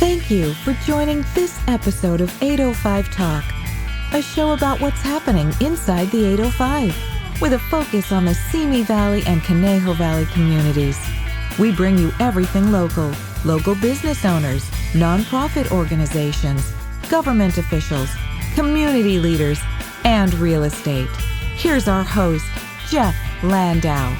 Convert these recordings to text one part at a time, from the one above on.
Thank you for joining this episode of 805 Talk, a show about what's happening inside the 805, with a focus on the Simi Valley and Conejo Valley communities. We bring you everything local business owners, nonprofit organizations, government officials, community leaders, and real estate. Here's our host, Jeff Landau.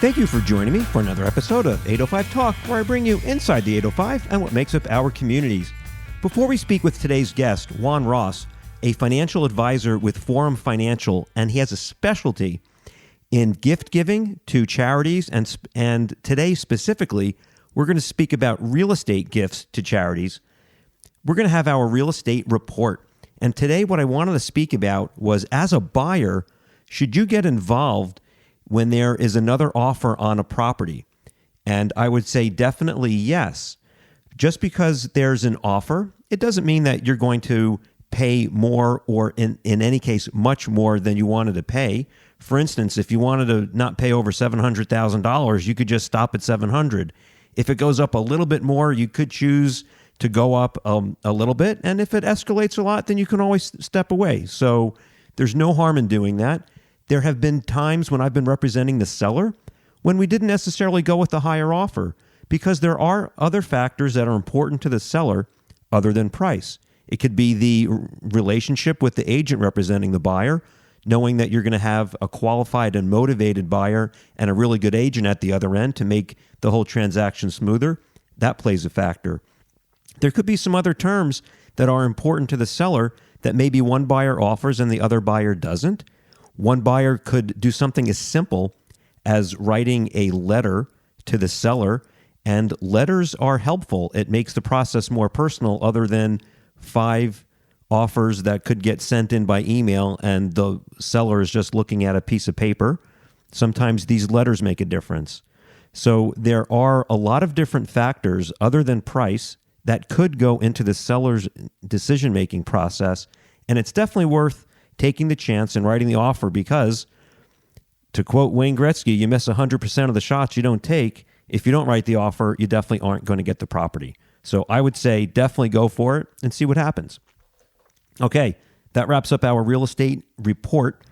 Thank you for joining me for another episode of 805 Talk, where I bring you inside the 805 and what makes up our communities. Before we speak with today's guest, Juan Ros, a financial advisor with Forum Financial, and he has a specialty in gift giving to charities, and today specifically, we're going to speak about real estate gifts to charities. We're going to have our real estate report. And today what I wanted to speak about was, as a buyer, should you get involved when there is another offer on a property? And I would say definitely yes. Just because there's an offer, it doesn't mean that you're going to pay more, or in any case, much more than you wanted to pay. For instance, if you wanted to not pay over $700,000, you could just stop at $700,000. If it goes up a little bit more, you could choose to go up a little bit. And if it escalates a lot, then you can always step away. So there's no harm in doing that. There have been times when I've been representing the seller when we didn't necessarily go with the higher offer, because there are other factors that are important to the seller other than price. It could be the relationship with the agent representing the buyer, knowing that you're going to have a qualified and motivated buyer and a really good agent at the other end to make the whole transaction smoother. That plays a factor. There could be some other terms that are important to the seller that maybe one buyer offers and the other buyer doesn't. One buyer could do something as simple as writing a letter to the seller, and letters are helpful. It makes the process more personal, other than 5 offers that could get sent in by email and the seller is just looking at a piece of paper. Sometimes these letters make a difference. So there are a lot of different factors other than price that could go into the seller's decision-making process, and it's definitely worth taking the chance and writing the offer, because, to quote Wayne Gretzky, you miss 100% of the shots you don't take. If you don't write the offer, you definitely aren't going to get the property. So I would say definitely go for it and see what happens. Okay, that wraps up our real estate report.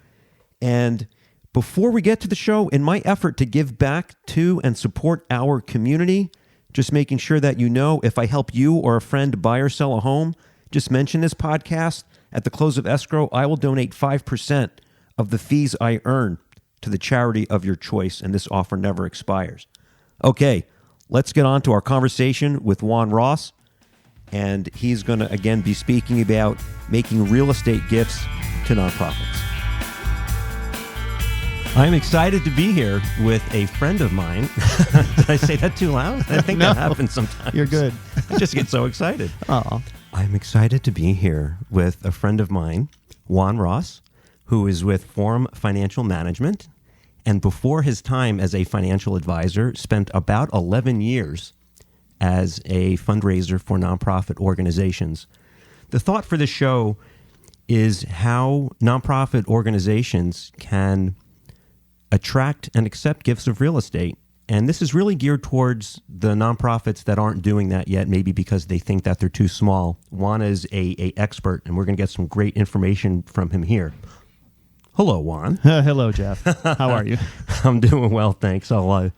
And before we get to the show, in my effort to give back to and support our community, just making sure that you know, if I help you or a friend buy or sell a home, just mention this podcast. At the close of escrow, I will donate 5% of the fees I earn to the charity of your choice, and this offer never expires. Okay, let's get on to our conversation with Juan Ros, and he's going to, again, be speaking about making real estate gifts to nonprofits. I'm excited to be here with a friend of mine. Did I say that too loud? I think No, that happens sometimes. You're good. I just get so excited. Oh, I'm excited to be here with a friend of mine, Juan Ros, who is with Forum Financial Management, and before his time as a financial advisor, spent about 11 years as a fundraiser for nonprofit organizations. The thought for the show is how nonprofit organizations can attract and accept gifts of real estate. And this is really geared towards the nonprofits that aren't doing that yet, maybe because they think that they're too small. Juan is a expert, and we're going to get some great information from him here. Hello, Juan. hello, Jeff. How are you? I'm doing well, thanks. I'll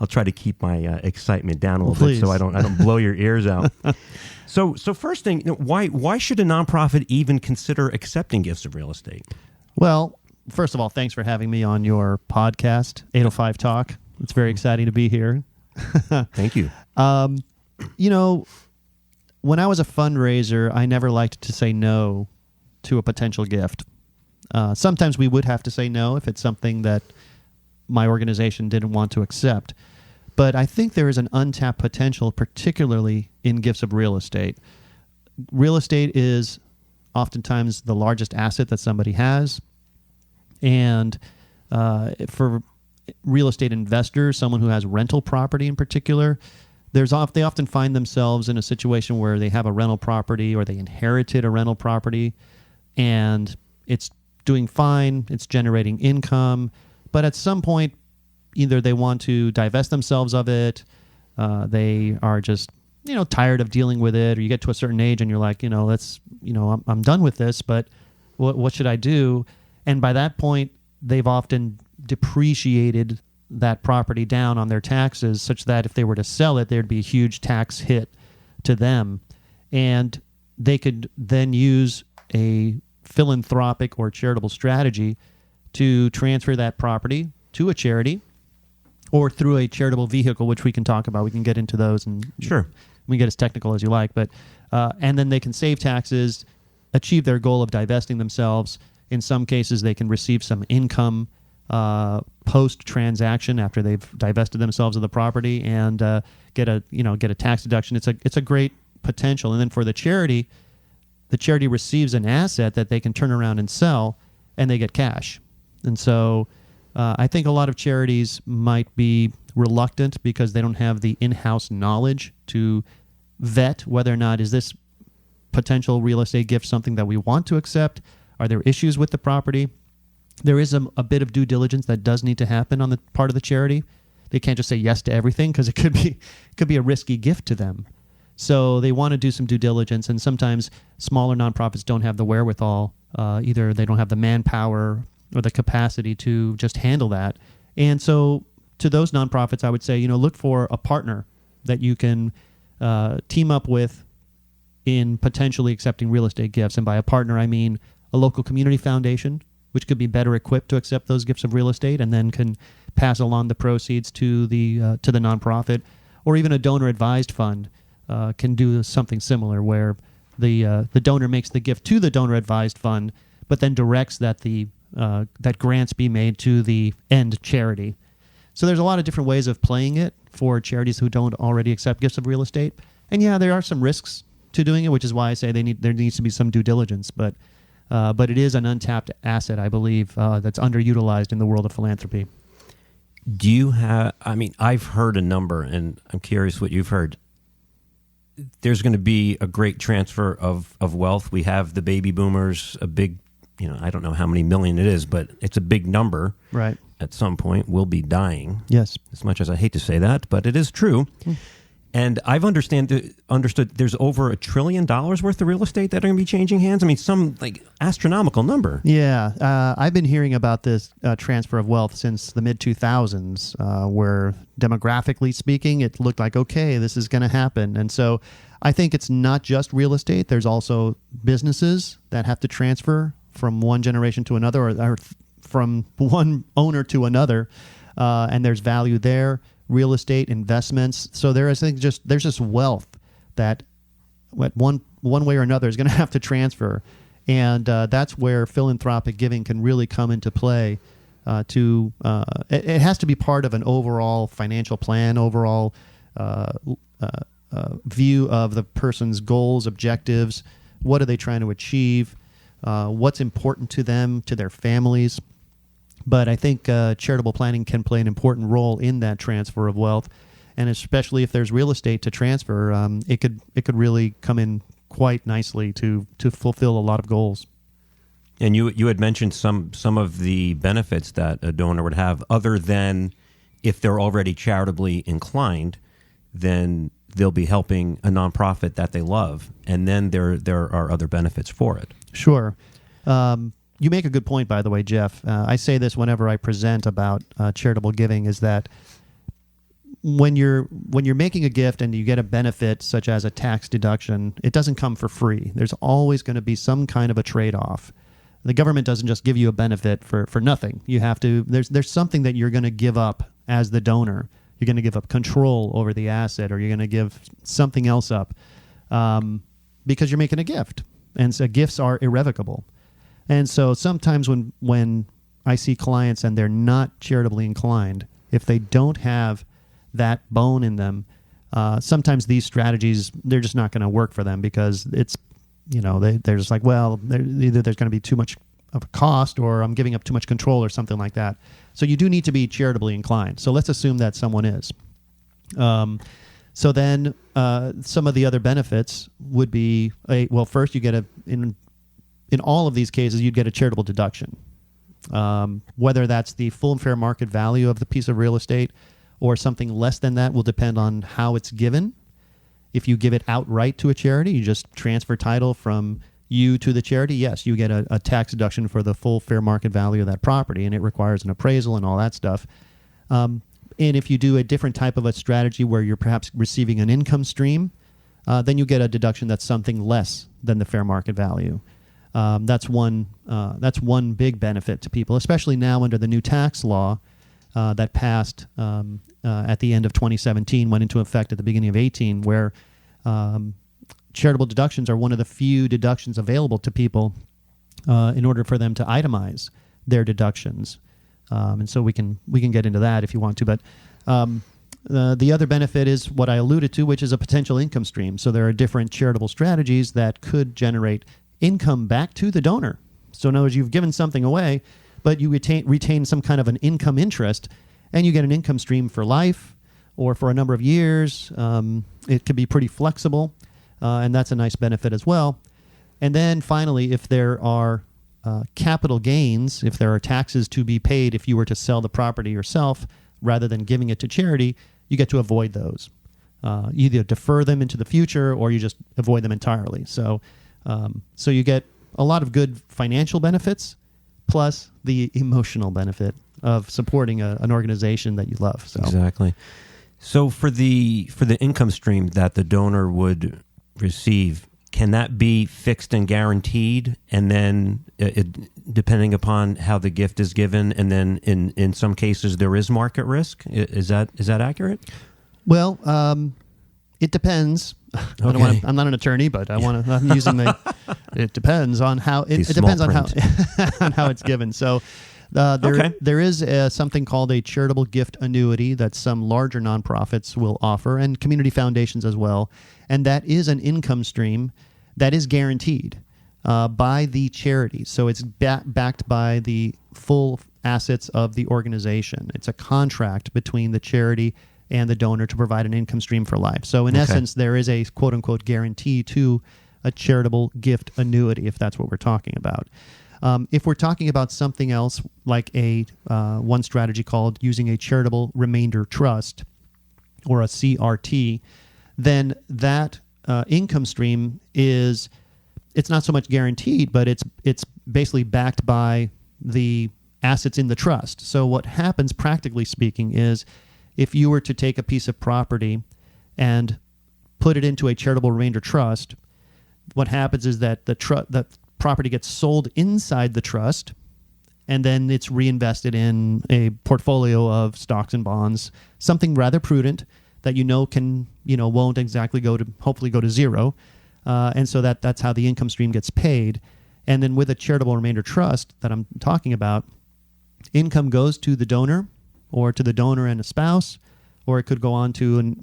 try to keep my excitement down a little bit so I don't blow your ears out. So first thing, why should a nonprofit even consider accepting gifts of real estate? Well, first of all, thanks for having me on your podcast, 805 Talk. It's very exciting to be here. Thank you. You know, when I was a fundraiser, I never liked to say no to a potential gift. Sometimes we would have to say no if it's something that my organization didn't want to accept. But I think there is an untapped potential, particularly in gifts of real estate. Real estate is oftentimes the largest asset that somebody has. And for real estate investors, someone who has rental property in particular, they often find themselves in a situation where they have a rental property or they inherited a rental property and it's doing fine, it's generating income, but at some point either they want to divest themselves of it, they are just tired of dealing with it, or you get to a certain age and you're like, I'm done with this, but what should I do? And by that point, they've often depreciated that property down on their taxes such that if they were to sell it, there'd be a huge tax hit to them. And they could then use a philanthropic or charitable strategy to transfer that property to a charity or through a charitable vehicle, which we can talk about. We can get into those and Sure. we can get as technical as you like. But and then they can save taxes, achieve their goal of divesting themselves. In some cases, they can receive some income post-transaction after they've divested themselves of the property and get a tax deduction. It's a great potential. And then for the charity receives an asset that they can turn around and sell, and they get cash. And so I think a lot of charities might be reluctant because they don't have the in-house knowledge to vet whether or not is this potential real estate gift something that we want to accept. Are there issues with the property? There is a bit of due diligence that does need to happen on the part of the charity. They can't just say yes to everything because it could be a risky gift to them. So they want to do some due diligence, and sometimes smaller nonprofits don't have the wherewithal. Either they don't have the manpower or the capacity to just handle that. And so to those nonprofits, I would say, look for a partner that you can team up with in potentially accepting real estate gifts. And by a partner, I mean a local community foundation, which could be better equipped to accept those gifts of real estate and then can pass along the proceeds to the nonprofit, or even a donor-advised fund can do something similar where the donor makes the gift to the donor-advised fund, but then directs that that grants be made to the end charity. So there's a lot of different ways of playing it for charities who don't already accept gifts of real estate. And yeah, there are some risks to doing it, which is why I say there needs to be some due diligence. But it is an untapped asset, I believe, that's underutilized in the world of philanthropy. Do you have, I've heard a number, and I'm curious what you've heard. There's going to be a great transfer of wealth. We have the baby boomers, a big, I don't know how many million it is, but it's a big number. Right. At some point, will be dying. Yes. As much as I hate to say that, but it is true. And I've understood there's over $1 trillion worth of real estate that are going to be changing hands. Some astronomical number. Yeah. I've been hearing about this transfer of wealth since the mid-2000s, where demographically speaking, it looked like, okay, this is going to happen. And so I think it's not just real estate. There's also businesses that have to transfer from one generation to another or from one owner to another, and there's value there. Real estate investments. So there's just wealth that one way or another is going to have to transfer, and that's where philanthropic giving can really come into play. It has to be part of an overall financial plan, overall view of the person's goals, objectives. What are they trying to achieve? What's important to them, to their families? But I think charitable planning can play an important role in that transfer of wealth, and especially if there's real estate to transfer, it could really come in quite nicely to fulfill a lot of goals. And you had mentioned some of the benefits that a donor would have, other than if they're already charitably inclined, then they'll be helping a nonprofit that they love, and then there are other benefits for it. Sure. You make a good point, by the way, Jeff. I say this whenever I present about charitable giving, is that when you're making a gift and you get a benefit such as a tax deduction, it doesn't come for free. There's always going to be some kind of a trade-off. The government doesn't just give you a benefit for nothing. You have to. There's something that you're going to give up as the donor. You're going to give up control over the asset, or you're going to give something else up because you're making a gift, and so gifts are irrevocable. And so sometimes when I see clients and they're not charitably inclined, if they don't have that bone in them, sometimes these strategies, they're just not going to work for them because it's, they're just like, well, either there's going to be too much of a cost or I'm giving up too much control or something like that. So you do need to be charitably inclined. So let's assume that someone is. So then some of the other benefits would be, first you get in all of these cases, you'd get a charitable deduction, whether that's the full and fair market value of the piece of real estate or something less than that will depend on how it's given. If you give it outright to a charity, you just transfer title from you to the charity, yes, you get a tax deduction for the full fair market value of that property, and it requires an appraisal and all that stuff. And if you do a different type of a strategy where you're perhaps receiving an income stream, then you get a deduction that's something less than the fair market value. That's one big benefit to people, especially now under the new tax law that passed at the end of 2017, went into effect at the beginning of 18, where charitable deductions are one of the few deductions available to people in order for them to itemize their deductions. And so we can get into that if you want to. But the other benefit is what I alluded to, which is a potential income stream. So there are different charitable strategies that could generate income back to the donor. So in other words, you've given something away, but you retain some kind of an income interest, and you get an income stream for life or for a number of years. It could be pretty flexible, and that's a nice benefit as well. And then finally, if there are capital gains, if there are taxes to be paid if you were to sell the property yourself rather than giving it to charity, you get to avoid those. Either defer them into the future or you just avoid them entirely. So you get a lot of good financial benefits plus the emotional benefit of supporting an organization that you love. So. Exactly. So for the income stream that the donor would receive, can that be fixed and guaranteed, and then depending upon how the gift is given, and then in some cases there is market risk? Is that accurate? Well, it depends. Okay. I'm not an attorney, but I'm using the. It depends on how it depends on how on how it's given. So. There is something called a charitable gift annuity that some larger nonprofits will offer, and community foundations as well. And that is an income stream that is guaranteed by the charity. So it's backed by the full assets of the organization. It's a contract between the charity and the donor to provide an income stream for life. So in essence, there is a quote-unquote guarantee to a charitable gift annuity, if that's what we're talking about. If we're talking about something else, like one strategy called using a charitable remainder trust, or a CRT, then that income stream it's not so much guaranteed, but it's basically backed by the assets in the trust. So what happens, practically speaking, is if you were to take a piece of property and put it into a charitable remainder trust, what happens is that the property gets sold inside the trust, and then it's reinvested in a portfolio of stocks and bonds, something rather prudent that won't exactly hopefully go to zero. And so that's how the income stream gets paid. And then with a charitable remainder trust that I'm talking about, income goes to the donor, or to the donor and a spouse, or it could go on to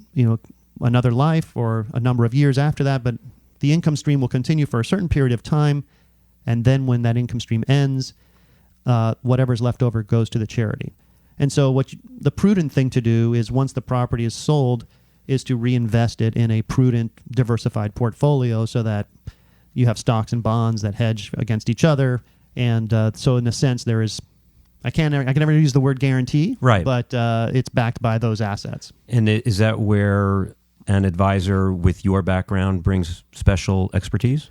another life or a number of years after that. But the income stream will continue for a certain period of time. And then when that income stream ends, whatever's left over goes to the charity. And so the prudent thing to do is, once the property is sold, is to reinvest it in a prudent, diversified portfolio so that you have stocks and bonds that hedge against each other. And so in a sense, there is, I can never use the word guarantee, right? But it's backed by those assets. And is that where an advisor with your background brings special expertise?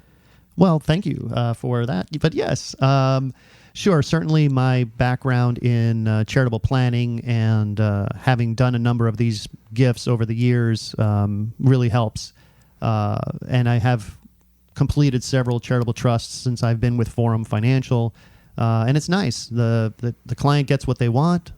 Well, thank you for that. But yes, sure. Certainly my background in charitable planning and having done a number of these gifts over the years really helps. And I have completed several charitable trusts since I've been with Forum Financial. And it's nice. The client gets what they want.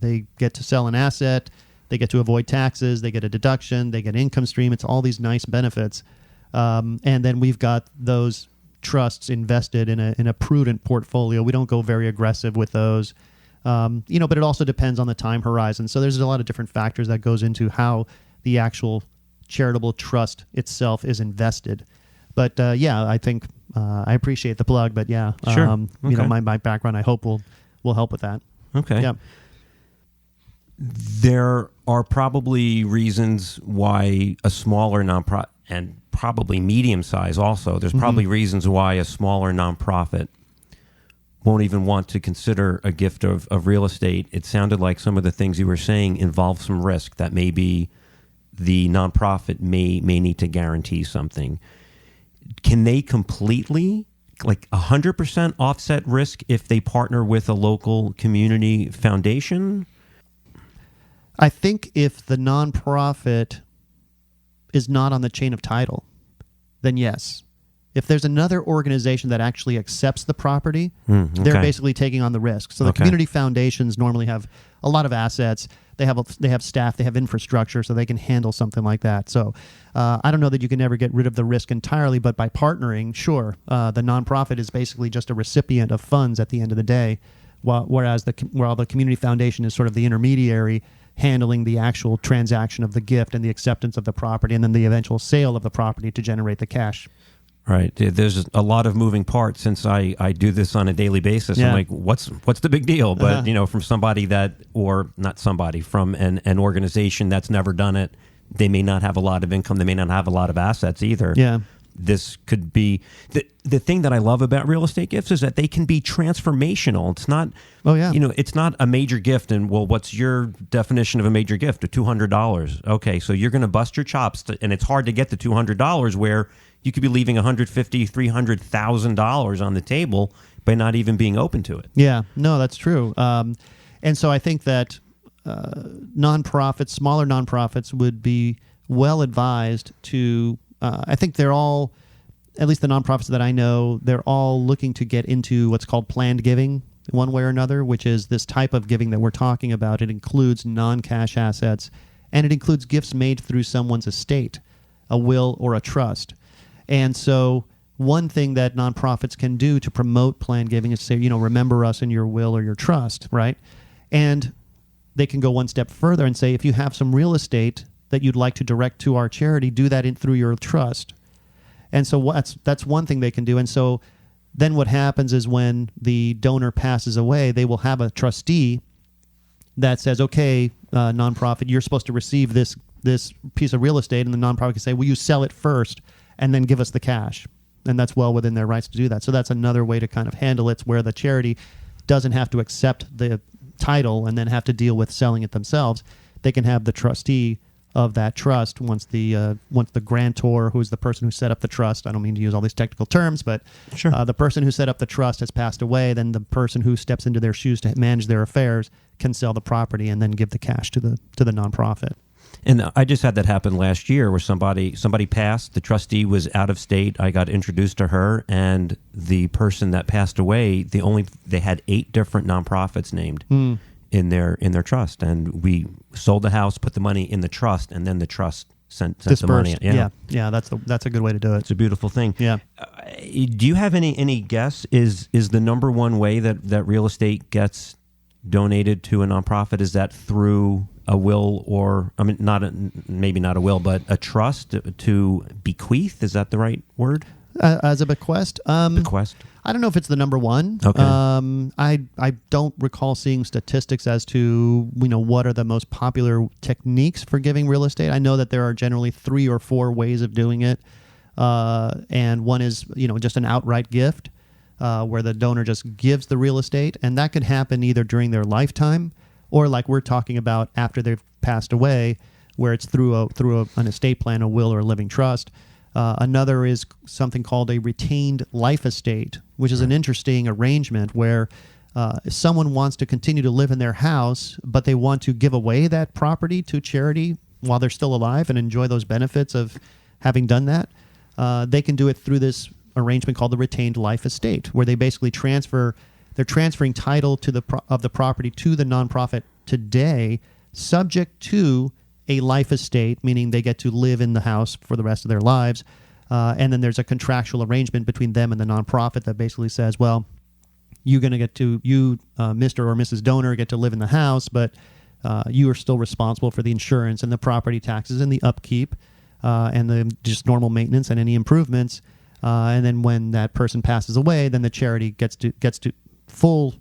They get to sell an asset. They get to avoid taxes. They get a deduction. They get an income stream. It's all these nice benefits. And then we've got those trusts invested in a prudent portfolio. We don't go very aggressive with those, but it also depends on the time horizon. So there's a lot of different factors that goes into how the actual charitable trust itself is invested. But I think I appreciate the plug. But yeah, sure. Okay. My background, I hope will help with that. Okay. Yeah. There are probably reasons why a smaller nonprofit, and probably medium size also, there's probably reasons why a smaller nonprofit won't even want to consider a gift of real estate. It sounded like some of the things you were saying involve some risk, that maybe the nonprofit may need to guarantee something. Can they completely, like 100% offset risk if they partner with a local community foundation? I think if the nonprofit is not on the chain of title, then yes. If there's another organization that actually accepts the property, they're basically taking on the risk. So the community foundations normally have a lot of assets. They have staff, they have infrastructure, so they can handle something like that. So I don't know that you can ever get rid of the risk entirely, but by partnering, sure, the nonprofit is basically just a recipient of funds at the end of the day, whereas the community foundation is sort of the intermediary handling the actual transaction of the gift and the acceptance of the property and then the eventual sale of the property to generate the cash. Right. There's a lot of moving parts since I do this on a daily basis. Yeah. I'm like, what's the big deal? But, from somebody from an organization that's never done it, they may not have a lot of income. They may not have a lot of assets either. Yeah. This could be the thing that I love about real estate gifts is that they can be transformational. It's not, it's not a major gift. And what's your definition of a major gift? $200. Okay. So you're going to bust your chops and it's hard to get the $200 where you could be leaving $150,000, $300,000 on the table by not even being open to it. Yeah, no, that's true. And so I think that nonprofits, smaller nonprofits, would be well advised to. I think they're all, at least the nonprofits that I know, they're all looking to get into what's called planned giving, one way or another, which is this type of giving that we're talking about. It includes non-cash assets, and it includes gifts made through someone's estate, a will or a trust. And so one thing that nonprofits can do to promote planned giving is say, remember us in your will or your trust, right? And they can go one step further and say, if you have some real estate that you'd like to direct to our charity, do that through your trust. And so that's one thing they can do. And so then what happens is when the donor passes away, they will have a trustee that says, okay, nonprofit, you're supposed to receive this piece of real estate, and the nonprofit can say, will you sell it first and then give us the cash? And that's well within their rights to do that. So that's another way to kind of handle it, where the charity doesn't have to accept the title and then have to deal with selling it themselves. They can have the trustee of that trust once the grantor, who's the person who set up the trust, I don't mean to use all these technical terms, but sure. The person who set up the trust has passed away, then the person who steps into their shoes to manage their affairs can sell the property and then give the cash to the nonprofit. And I just had that happen last year where somebody passed. The trustee was out of state. I got introduced to her, and the person that passed away, they had 8 different nonprofits named in their trust, and we sold the house, put the money in the trust, and then the trust sent the money. Yeah. That's a good way to do it. It's a beautiful thing. Yeah. Do you have any guess? Is the number one way that real estate gets donated to a nonprofit, is that through a will, or maybe not a will, but a trust to bequeath? Is that the right word? As a bequest? Bequest. I don't know if it's the number one. Okay. I don't recall seeing statistics as to what are the most popular techniques for giving real estate. I know that there are generally 3 or 4 ways of doing it, and one is just an outright gift, where the donor just gives the real estate, and that could happen either during their lifetime or, like we're talking about, after they've passed away, where it's through an estate plan, a will, or a living trust. Another is something called a retained life estate, which is an interesting arrangement where if someone wants to continue to live in their house, but they want to give away that property to charity while they're still alive and enjoy those benefits of having done that, they can do it through this arrangement called the retained life estate, where they basically they're transferring title of the property to the nonprofit today, subject to a life estate, meaning they get to live in the house for the rest of their lives. And then there's a contractual arrangement between them and the nonprofit that basically says, well, you're going to get to, Mr. or Mrs. Donor, get to live in the house, but you are still responsible for the insurance and the property taxes and the upkeep and the just normal maintenance and any improvements. And then when that person passes away, then the charity gets to full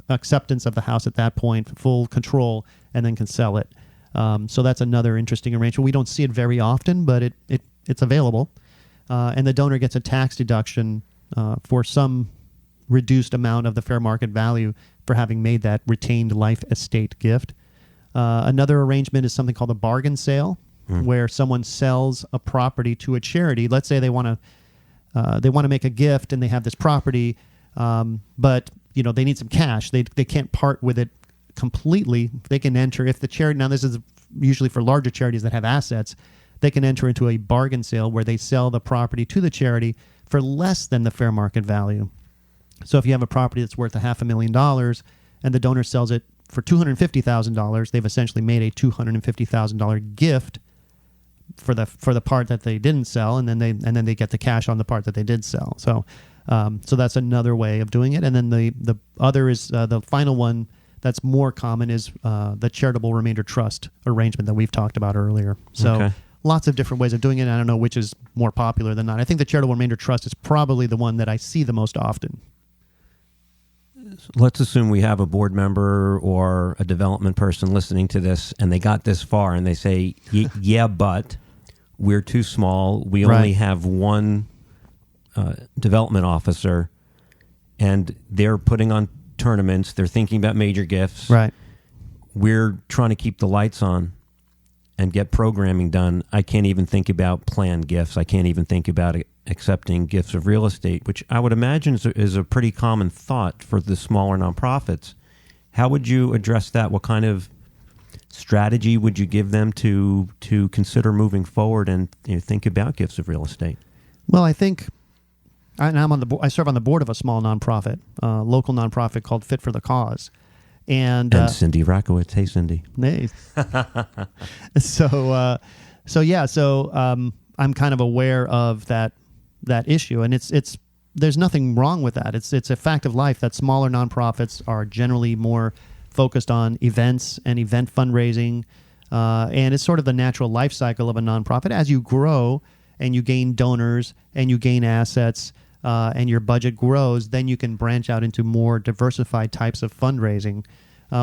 acceptance of the house at that point, full control, and then can sell it. So that's another interesting arrangement. We don't see it very often, but it's available. And the donor gets a tax deduction for some reduced amount of the fair market value for having made that retained life estate gift. Another arrangement is something called a bargain sale, where someone sells a property to a charity. Let's say they want to make a gift and they have this property, but they need some cash. They can't part with it completely. They can enter, if the charity, now this is usually for larger charities that have assets, they can enter into a bargain sale where they sell the property to the charity for less than the fair market value. So if you have a property that's worth $500,000 and the donor sells it for $250,000, they've essentially made a $250,000 gift for the part that they didn't sell, and then they get the cash on the part that they did sell. So that's another way of doing it. And then the other is the final one that's more common is the charitable remainder trust arrangement that we've talked about earlier. So lots of different ways of doing it. I don't know which is more popular than not. I think the charitable remainder trust is probably the one that I see the most often. Let's assume we have a board member or a development person listening to this, and they got this far, and they say, yeah, but we're too small. We only have one development officer, and they're putting on tournaments. They're thinking about major gifts. Right. We're trying to keep the lights on and get programming done. I can't even think about planned gifts. I can't even think about accepting gifts of real estate, which I would imagine is a pretty common thought for the smaller nonprofits. How would you address that? What kind of strategy would you give them to consider moving forward and think about gifts of real estate? Well, I think, and I serve on the board of a small nonprofit, local nonprofit called Fit for the Cause. And Cindy Rakowitz. Hey, Cindy. Hey. So I'm kind of aware of that issue, and it's there's nothing wrong with that. It's a fact of life that smaller nonprofits are generally more focused on events and event fundraising, and it's sort of the natural life cycle of a nonprofit. As you grow and you gain donors and you gain assets, and your budget grows, then you can branch out into more diversified types of fundraising,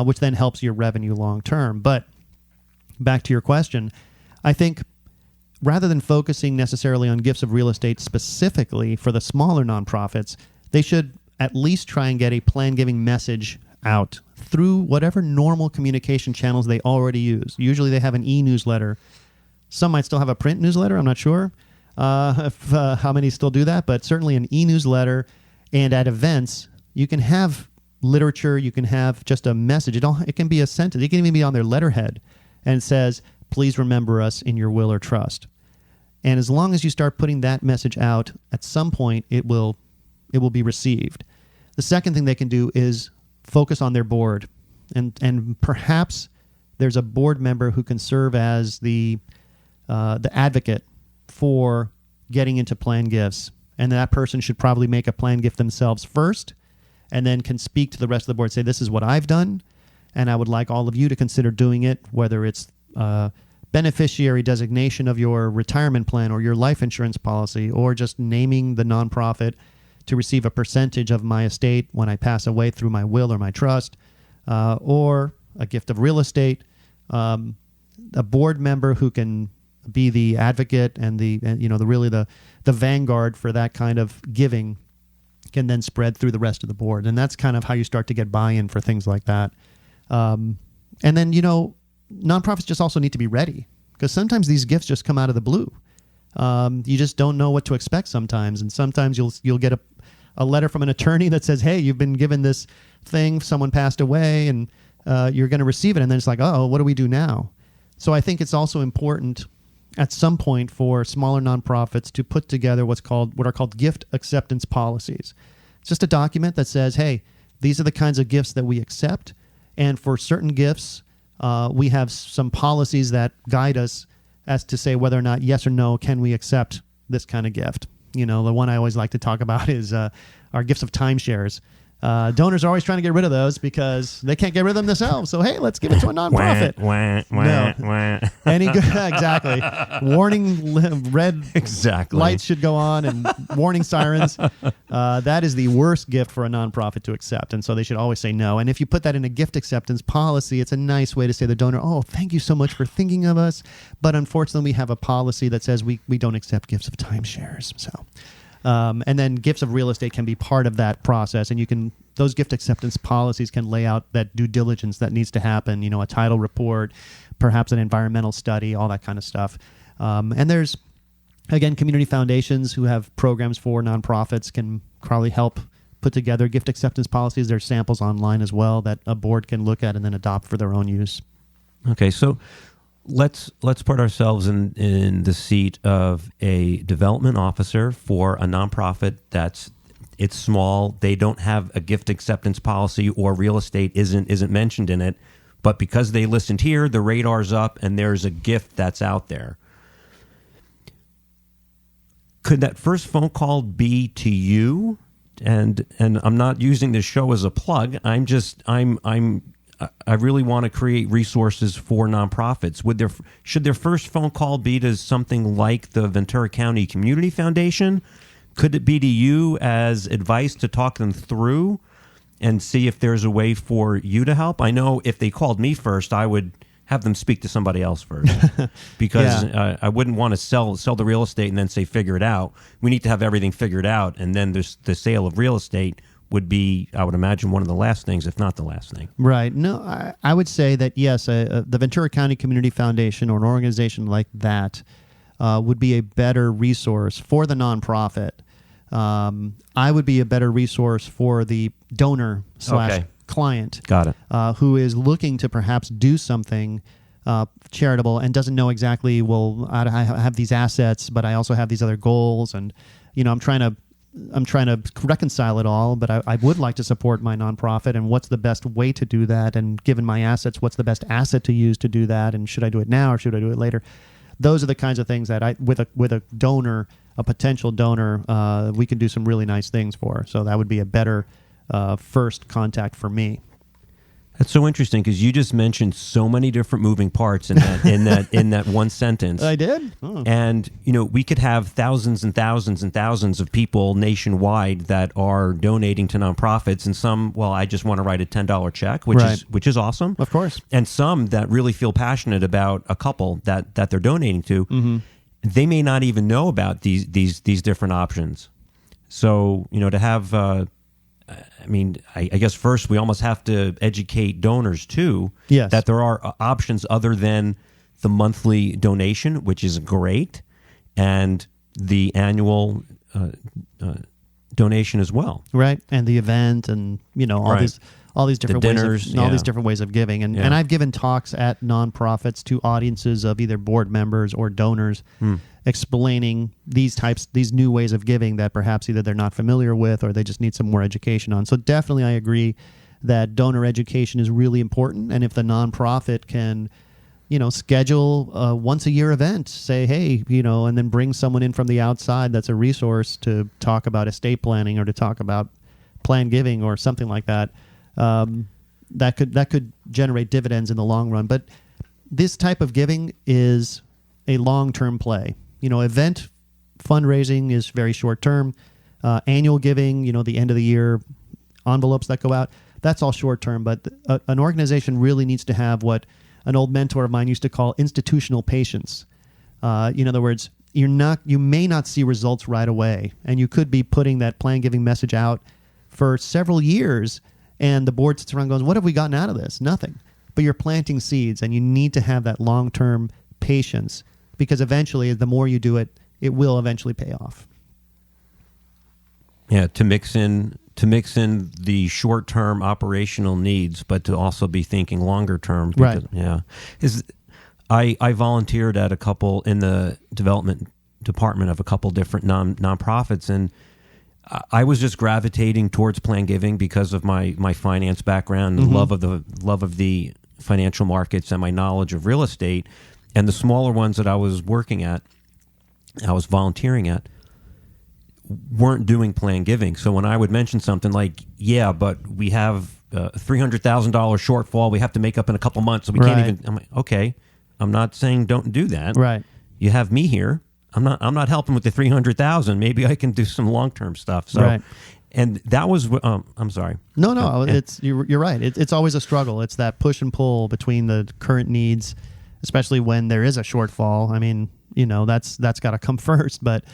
which then helps your revenue long term. But back to your question, I think rather than focusing necessarily on gifts of real estate specifically for the smaller nonprofits, they should at least try and get a plan giving message out through whatever normal communication channels they already use. Usually they have an e-newsletter. Some might still have a print newsletter, I'm not sure. How many still do that, but certainly an e-newsletter, and at events you can have literature, you can have just a message. It can be a sentence, it can even be on their letterhead, and it says, please remember us in your will or trust. And as long as you start putting that message out, at some point it will be received. The second thing they can do is focus on their board, and perhaps there's a board member who can serve as the advocate for getting into plan gifts, and that person should probably make a plan gift themselves first, and then can speak to the rest of the board, say, this is what I've done, and I would like all of you to consider doing it, whether it's beneficiary designation of your retirement plan or your life insurance policy, or just naming the nonprofit to receive a percentage of my estate when I pass away through my will or my trust, or a gift of real estate. A board member who can be the advocate and the vanguard for that kind of giving can then spread through the rest of the board. And that's kind of how you start to get buy-in for things like that. And then, nonprofits just also need to be ready, because sometimes these gifts just come out of the blue. You just don't know what to expect sometimes. And sometimes you'll get a letter from an attorney that says, hey, you've been given this thing, someone passed away, and you're going to receive it. And then it's like, oh, what do we do now? So I think it's also important at some point for smaller nonprofits to put together what are called gift acceptance policies. It's just a document that says, hey, these are the kinds of gifts that we accept, and for certain gifts, we have some policies that guide us as to say whether or not yes or no can we accept this kind of gift. The one I always like to talk about is our gifts of timeshares. Donors are always trying to get rid of those because they can't get rid of them themselves. So, hey, let's give it to a nonprofit. Exactly. Warning red lights should go on, and warning sirens. That is the worst gift for a nonprofit to accept. And so they should always say no. And if you put that in a gift acceptance policy, it's a nice way to say to the donor, oh, thank you so much for thinking of us. But unfortunately, we have a policy that says we don't accept gifts of timeshares. So And then gifts of real estate can be part of that process, and those gift acceptance policies can lay out that due diligence that needs to happen, a title report, perhaps an environmental study, all that kind of stuff. And there's, again, community foundations who have programs for nonprofits can probably help put together gift acceptance policies. There's samples online as well that a board can look at and then adopt for their own use. Okay, so let's put ourselves in the seat of a development officer for a nonprofit it's small. They don't have a gift acceptance policy, or real estate isn't mentioned in it. But because they listened here, the radar's up, and there's a gift that's out there. Could that first phone call be to you? And I'm not using this show as a plug. I really want to create resources for nonprofits. Should their first phone call be to something like the Ventura County Community Foundation? Could it be to you as advice to talk them through and see if there's a way for you to help? I know if they called me first, I would have them speak to somebody else first, because I wouldn't want to sell the real estate and then say, figure it out. We need to have everything figured out, and then the sale of real estate would be, I would imagine, one of the last things, if not the last thing. Right. No, I would say that, yes, the Ventura County Community Foundation or an organization like that would be a better resource for the nonprofit. I would be a better resource for the donor / client. Got it. Who is looking to perhaps do something charitable and doesn't know exactly, well, I have these assets, but I also have these other goals, and I'm trying to reconcile it all, but I would like to support my nonprofit, and what's the best way to do that? And given my assets, what's the best asset to use to do that? And should I do it now or should I do it later? Those are the kinds of things that with a donor, a potential donor, we can do some really nice things for. So that would be a better first contact for me. That's so interesting, because you just mentioned so many different moving parts in that one sentence. I did? Oh. And we could have thousands and thousands and thousands of people nationwide that are donating to nonprofits, and some, well, I just want to write a $10 check, which is awesome. Of course. And some that really feel passionate about a couple that they're donating to. Mm-hmm. They may not even know about these different options. So, to have I guess first we almost have to educate donors too, yes, that there are options other than the monthly donation, which is great, and the annual donation as well. Right, and the event, and all these different dinners, all these different ways of giving. And I've given talks at nonprofits to audiences of either board members or donors, explaining these new ways of giving that perhaps either they're not familiar with or they just need some more education on. So definitely I agree that donor education is really important. And if the nonprofit can, schedule a once a year event, say, hey, and then bring someone in from the outside that's a resource to talk about estate planning or to talk about planned giving or something like that, that could generate dividends in the long run. But this type of giving is a long-term play. Event fundraising is very short-term. Annual giving, the end of the year envelopes that go out, that's all short-term. But an organization really needs to have what an old mentor of mine used to call institutional patience. In other words, you may not see results right away, and you could be putting that planned giving message out for several years, and the board sits around and goes, what have we gotten out of this? Nothing. But you're planting seeds, and you need to have that long-term patience, because eventually, the more you do it, it will eventually pay off. Yeah, to mix in the short-term operational needs, but to also be thinking longer-term. Right. Yeah. I volunteered at a couple in the development department of a couple different nonprofits, and I was just gravitating towards planned giving because of my finance background, and love of the financial markets, and my knowledge of real estate. And the smaller ones that I was working at, I was volunteering at, weren't doing planned giving. So when I would mention something like, yeah, but we have a $300,000 shortfall we have to make up in a couple months, so we can't even. I'm like, okay, I'm not saying don't do that. Right. You have me here. I'm not helping with the $300,000. Maybe I can do some long-term stuff. So, right. And that was. I'm sorry. No. You're right. It's always a struggle. It's that push and pull between the current needs, especially when there is a shortfall. I mean, that's got to come first. But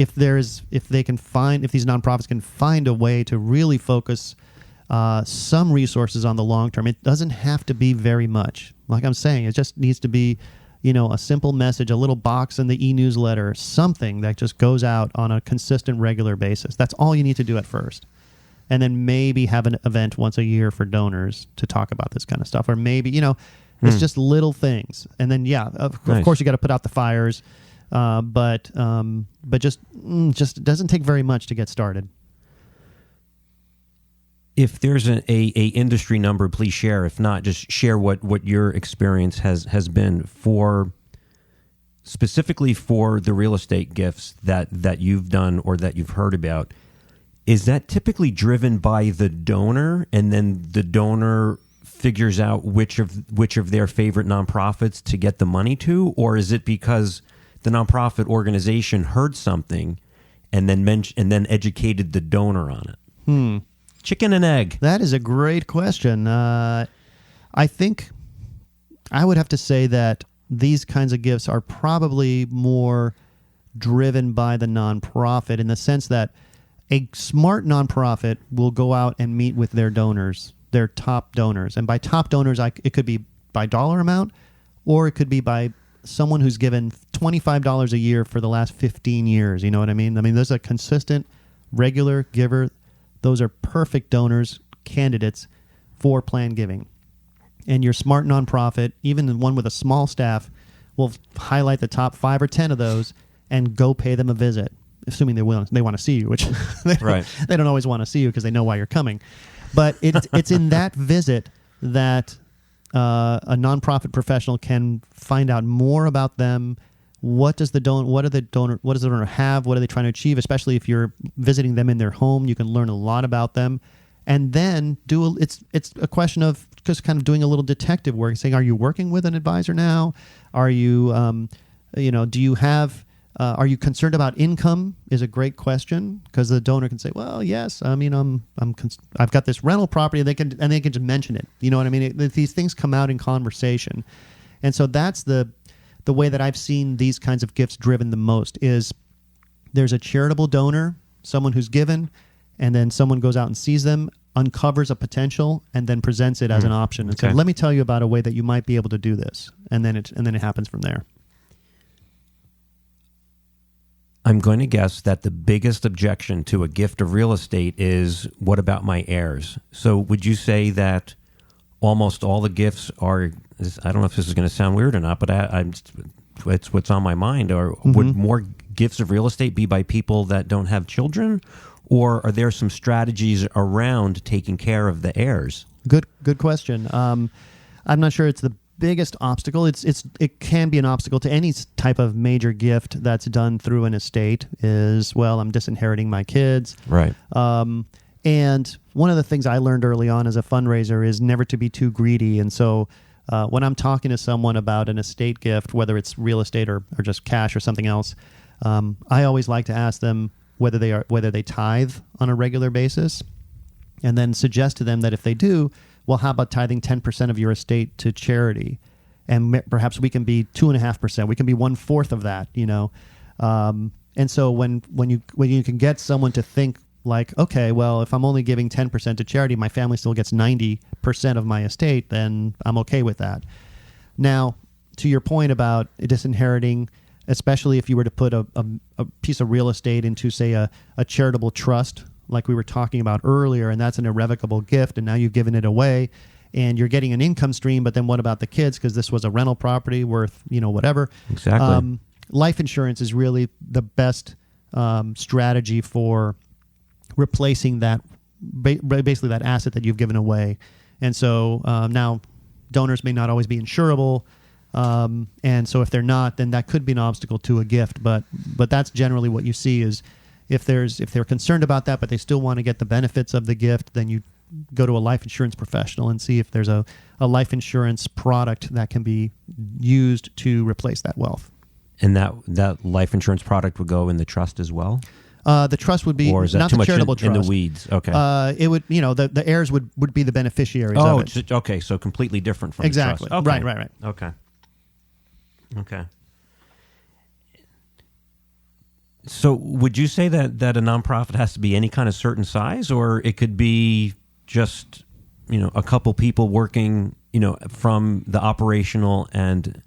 if these nonprofits can find a way to really focus some resources on the long term, it doesn't have to be very much. Like I'm saying, it just needs to be, a simple message, a little box in the e-newsletter, something that just goes out on a consistent, regular basis. That's all you need to do at first. And then maybe have an event once a year for donors to talk about this kind of stuff. Or maybe, it's just little things. And then, of course, you got to put out the fires. But just it doesn't take very much to get started. If there's a industry number, please share. If not, just share what your experience has been specifically for the real estate gifts that you've done or that you've heard about. Is that typically driven by the donor, and then the donor figures out which of their favorite nonprofits to get the money to, or is it because the nonprofit organization heard something and then educated the donor on it? Chicken and egg. That is a great question. I think I would have to say that these kinds of gifts are probably more driven by the nonprofit, in the sense that a smart nonprofit will go out and meet with their donors, their top donors. And by top donors, it could be by dollar amount, or it could be by someone who's given $25 a year for the last 15 years. You know what I mean? There's a consistent, regular giver. Those are perfect donors, candidates for planned giving. And your smart nonprofit, even the one with a small staff, will highlight the top 5 or 10 of those and go pay them a visit, assuming they want to see you, which they don't always want to see you because they know why you're coming. But it's in that visit that a nonprofit professional can find out more about them. What does the donor have? What are they trying to achieve? Especially if you're visiting them in their home, you can learn a lot about them. And then it's a question of just kind of doing a little detective work, saying, are you working with an advisor now? Are you, do you have, are you concerned about income? Is a great question, because the donor can say, well, yes, I've got this rental property, and they can just mention it. You know what I mean? These things come out in conversation. And so that's the way that I've seen these kinds of gifts driven the most. Is there's a charitable donor, someone who's given, and then someone goes out and sees them, uncovers a potential, and then presents it as an option and says, let me tell you about a way that you might be able to do this. And then it happens from there. I'm going to guess that the biggest objection to a gift of real estate is, what about my heirs? So would you say that almost all the gifts are, I don't know if this is going to sound weird or not, but it's what's on my mind. Or would more gifts of real estate be by people that don't have children? Or are there some strategies around taking care of the heirs? Good question. I'm not sure it's the biggest obstacle. It can be an obstacle to any type of major gift that's done through an estate. Is, well, I'm disinheriting my kids. Right. And one of the things I learned early on as a fundraiser is never to be too greedy. And so when I'm talking to someone about an estate gift, whether it's real estate or just cash or something else, I always like to ask them whether they tithe on a regular basis, and then suggest to them that if they do, well, how about tithing 10% of your estate to charity? And perhaps we can be 2.5%. We can be 1/4 of that, And so when you can get someone to think like, okay, well, if I'm only giving 10% to charity, my family still gets 90% of my estate, then I'm okay with that. Now, to your point about disinheriting, especially if you were to put a piece of real estate into, say, a charitable trust, like we were talking about earlier, and that's an irrevocable gift, and now you've given it away, and you're getting an income stream, but then what about the kids? Because this was a rental property worth, whatever. Exactly. Life insurance is really the best strategy for replacing that, basically that asset that you've given away. And so now donors may not always be insurable. And so if they're not, then that could be an obstacle to a gift. But that's generally what you see is if they're concerned about that, but they still want to get the benefits of the gift, then you go to a life insurance professional and see if there's a life insurance product that can be used to replace that wealth. And that life insurance product would go in the trust as well? The trust would be, or is that not too the much charitable trust. in the weeds? Okay. It would, the heirs would be the beneficiaries of it. Okay, so completely different from exactly. the trust. Okay. Right. Okay. So would you say that a nonprofit has to be any kind of certain size, or it could be just, a couple people working, from the operational and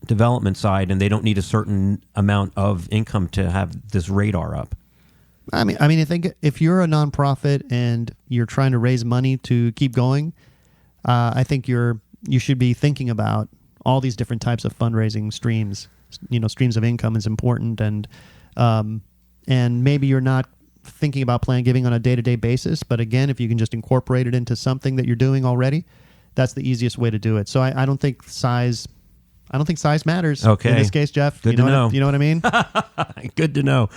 development side, and they don't need a certain amount of income to have this radar up? I mean, I think if you're a nonprofit and you're trying to raise money to keep going, I think you should be thinking about all these different types of fundraising streams. Streams of income is important, and maybe you're not thinking about plan giving on a day-to-day basis, but again, if you can just incorporate it into something that you're doing already, that's the easiest way to do it. So I don't think size matters. Okay. In this case, Jeff. Good to know. You know what I mean? Good to know.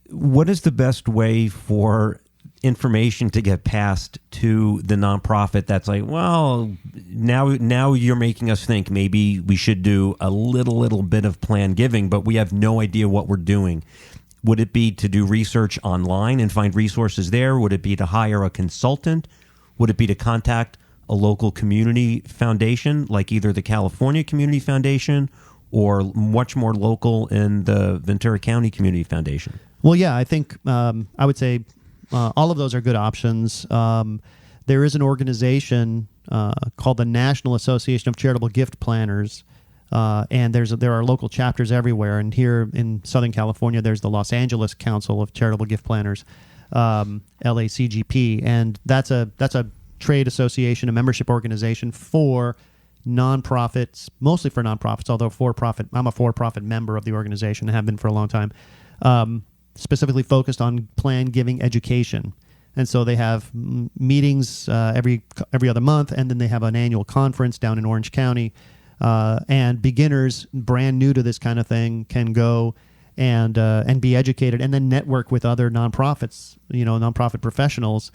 What is the best way for information to get passed to the nonprofit that's like, well, now you're making us think maybe we should do a little bit of plan giving, but we have no idea what we're doing? Would it be to do research online and find resources there? Would it be to hire a consultant? Would it be to contact a local community foundation, like either the California Community Foundation or much more local in the Ventura County Community Foundation? Well, yeah, I think I would say all of those are good options. There is an organization called the National Association of Charitable Gift Planners, and there are local chapters everywhere. And here in Southern California, there's the Los Angeles Council of Charitable Gift Planners, LACGP, and that's a trade association, a membership organization for nonprofits, mostly for nonprofits, although for-profit. I'm a for-profit member of the organization and have been for a long time. Specifically focused on plan giving education. And so they have meetings every other month, and then they have an annual conference down in Orange County. And beginners, brand new to this kind of thing, can go and be educated, and then network with other nonprofits, nonprofit professionals,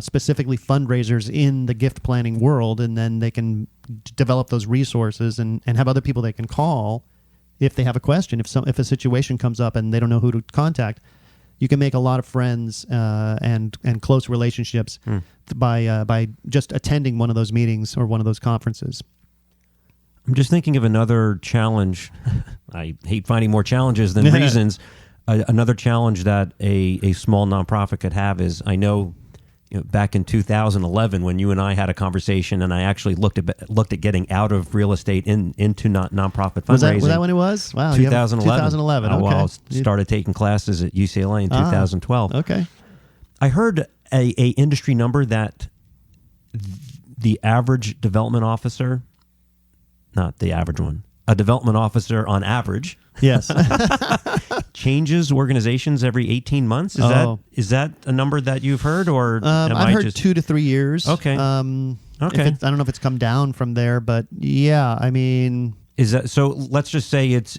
specifically fundraisers in the gift planning world, and then they can develop those resources and have other people they can call if they have a question. If a situation comes up and they don't know who to contact, you can make a lot of friends and close relationships by just attending one of those meetings or one of those conferences. I'm just thinking of another challenge. I hate finding more challenges than reasons. Another challenge that a small nonprofit could have is, I know, back in 2011 when you and I had a conversation, and I actually looked at getting out of real estate into nonprofit fundraising. Was that when it was? Wow, 2011. 2011. Okay. Well, I started taking classes at UCLA in 2012. Okay. I heard a industry number that the average development officer, not the average one, a development officer on average, yes, changes organizations every 18 months. Is that a number that you've heard, or I've heard 2 to 3 years? Okay. Okay. I don't know if it's come down from there, but yeah, I mean, is that so? Let's just say it's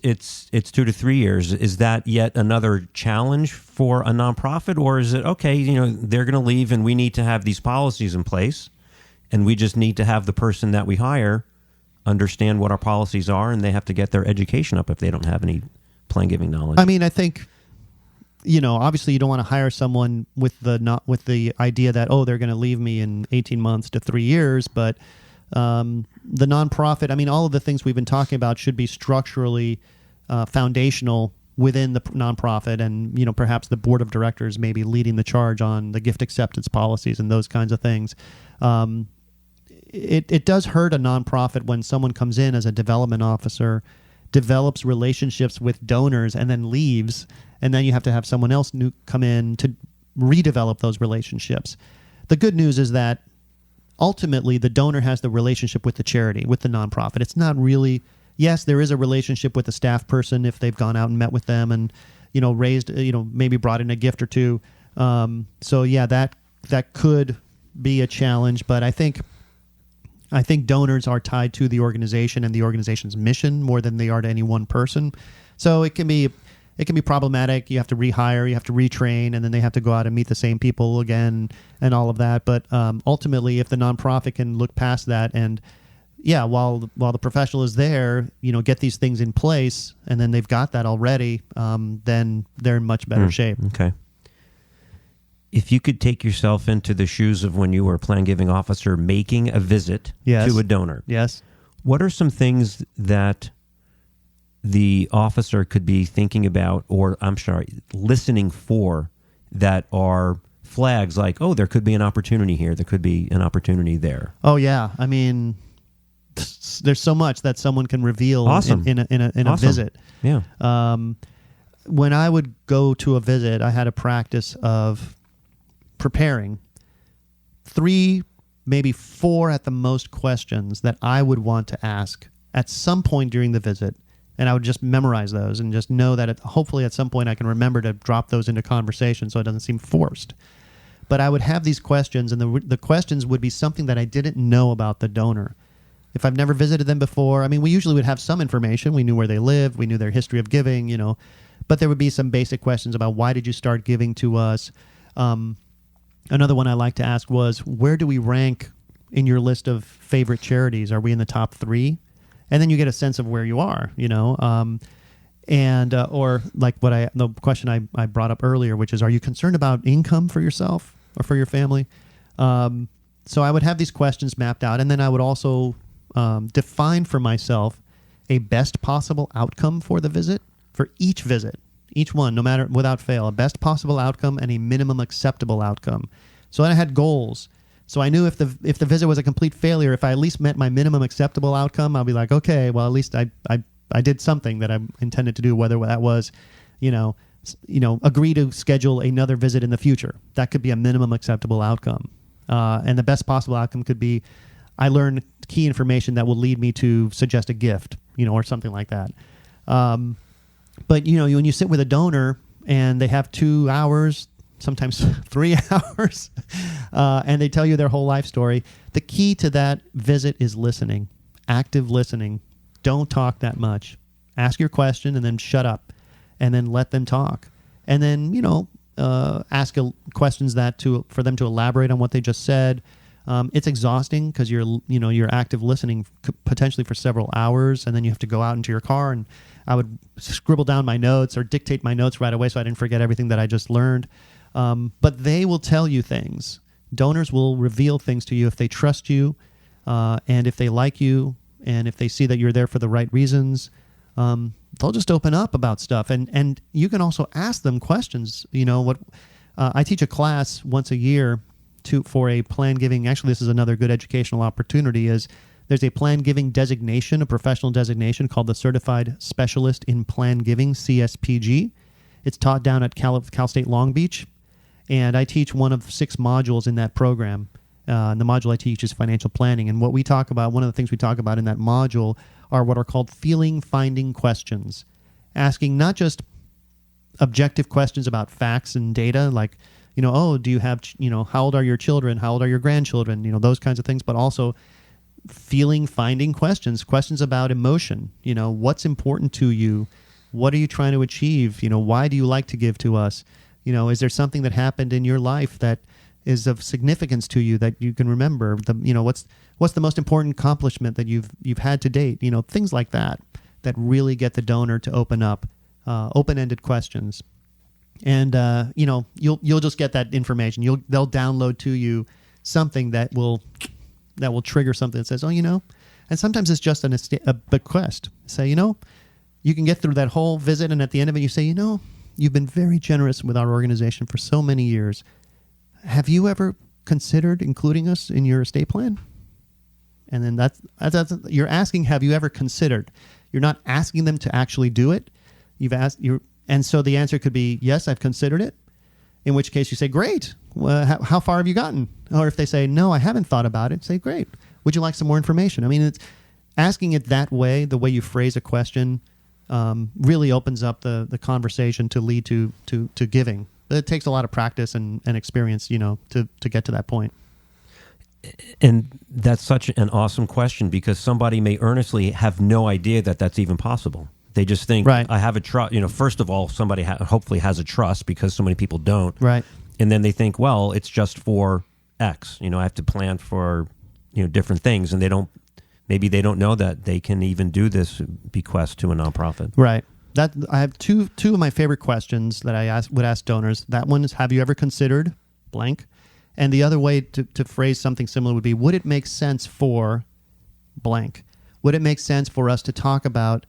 2 to 3 years. Is that yet another challenge for a nonprofit, or is it okay? They're going to leave, and we need to have these policies in place, and we just need to have the person that we hire understand what our policies are, and they have to get their education up if they don't have any plan giving knowledge. I mean, I think, obviously you don't want to hire someone with the idea that, they're going to leave me in 18 months to 3 years, but the nonprofit, I mean, all of the things we've been talking about should be structurally foundational within the nonprofit, and perhaps the board of directors may be leading the charge on the gift acceptance policies and those kinds of things. It does hurt a nonprofit when someone comes in as a development officer, develops relationships with donors, and then leaves, and then you have to have someone else new come in to redevelop those relationships. The good news is that ultimately the donor has the relationship with the charity, with the nonprofit. It's not really, yes, there is a relationship with the staff person if they've gone out and met with them and raised, maybe brought in a gift or two. So yeah, that could be a challenge, but I think donors are tied to the organization and the organization's mission more than they are to any one person. So it can be problematic. You have to rehire, you have to retrain, and then they have to go out and meet the same people again and all of that. But ultimately, if the nonprofit can look past that and, yeah, while the professional is there, get these things in place, and then they've got that already, then they're in much better shape. Okay. If you could take yourself into the shoes of when you were a plan giving officer making a visit to a donor, yes, what are some things that the officer could be thinking about, or I'm sorry, listening for, that are flags like, oh, there could be an opportunity here, there could be an opportunity there? Oh yeah, I mean, there's so much that someone can reveal Awesome. in a Awesome. visit. Yeah. When I would go to a visit, I had a practice of preparing 3, maybe 4 at the most questions that I would want to ask at some point during the visit. And I would just memorize those and just know that hopefully at some point I can remember to drop those into conversation so it doesn't seem forced. But I would have these questions, and the questions would be something that I didn't know about the donor. If I've never visited them before, I mean, we usually would have some information. We knew where they lived. We knew their history of giving, But there would be some basic questions about why did you start giving to us? Another one I like to ask was, where do we rank in your list of favorite charities? Are we in the top 3? And then you get a sense of where you are, or like the question I brought up earlier, which is, are you concerned about income for yourself or for your family? So I would have these questions mapped out, and then I would also define for myself a best possible outcome for the visit, for each visit, each one, no matter, without fail, a best possible outcome and a minimum acceptable outcome. So I had goals. So I knew if the visit was a complete failure, if I at least met my minimum acceptable outcome, I'll be like, okay, well, at least I did something that I intended to do, whether that was, agree to schedule another visit in the future. That could be a minimum acceptable outcome. And the best possible outcome could be, I learned key information that will lead me to suggest a gift, or something like that. But, when you sit with a donor and they have 2 hours, sometimes 3 hours, and they tell you their whole life story, the key to that visit is listening, active listening. Don't talk that much. Ask your question and then shut up, and then let them talk. And then, ask questions for them to elaborate on what they just said. It's exhausting because you're active listening potentially for several hours, and then you have to go out into your car, and I would scribble down my notes or dictate my notes right away so I didn't forget everything that I just learned. But they will tell you things. Donors will reveal things to you if they trust you, and if they like you, and if they see that you're there for the right reasons. They'll just open up about stuff, and you can also ask them questions. I teach a class once a year for a plan giving. Actually, this is another good educational opportunity. Is there's a plan giving designation, a professional designation called the Certified Specialist in Plan Giving, CSPG. It's taught down at Cal State Long Beach, and I teach one of 6 modules in that program. And the module I teach is financial planning. And what we talk about, one of the things we talk about in that module are what are called feeling-finding questions, asking not just objective questions about facts and data, like, do you have, how old are your children? How old are your grandchildren? Those kinds of things, but also feeling-finding questions about emotion. What's important to you? What are you trying to achieve? Why do you like to give to us? Is there something that happened in your life that is of significance to you that you can remember? What's the most important accomplishment that you've had to date? Things like that really get the donor to open up, open-ended questions. And you'll just get that information. They'll download to you something that will trigger something that says, and sometimes it's just a bequest. Say, you can get through that whole visit, and at the end of it, you say, you've been very generous with our organization for so many years. Have you ever considered including us in your estate plan? And then that's you're asking, have you ever considered? You're not asking them to actually do it. And so the answer could be, yes, I've considered it. In which case you say, great. Well, how far have you gotten? Or if they say, no, I haven't thought about it, say, great. Would you like some more information? I mean, it's asking it that way, the way you phrase a question, really opens up the conversation to lead to giving. But it takes a lot of practice and experience, to get to that point. And that's such an awesome question, because somebody may earnestly have no idea that that's even possible. They just think, right, I have a trust. First of all, somebody hopefully has a trust, because so many people don't. Right. And then they think, well, it's just for X. I have to plan for different things, and maybe they don't know that they can even do this bequest to a nonprofit. Right. I have two of my favorite questions that I would ask donors. That one is, have you ever considered blank? And the other way to phrase something similar would be, would it make sense for blank? Would it make sense for us to talk about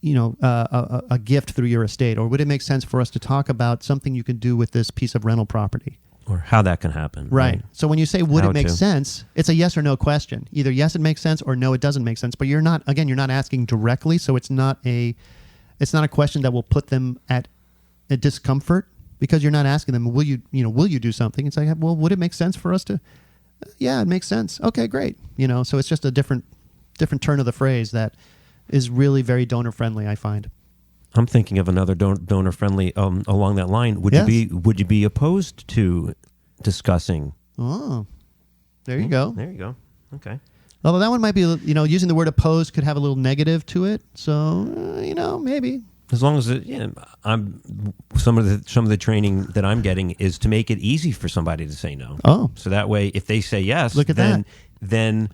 a gift through your estate? Or would it make sense for us to talk about something you can do with this piece of rental property? Or how that can happen. Right. So when you say, would How it make to. sense? It's a yes or no question. Either yes, it makes sense, or no, it doesn't make sense. But you're not asking directly. So it's not a question that will put them at a discomfort, because you're not asking them, will you do something? It's like, well, would it make sense for us to? Yeah, it makes sense. Okay, great. So it's just a different turn of the phrase that is really very donor friendly, I find. I'm thinking of another donor friendly along that line. Would you be opposed to discussing? Oh, there you go. There you go. Okay. Although that one might be, using the word opposed could have a little negative to it. So, maybe. As long as some of the training that I'm getting is to make it easy for somebody to say no. Oh. So that way, if they say yes, Look at that. Then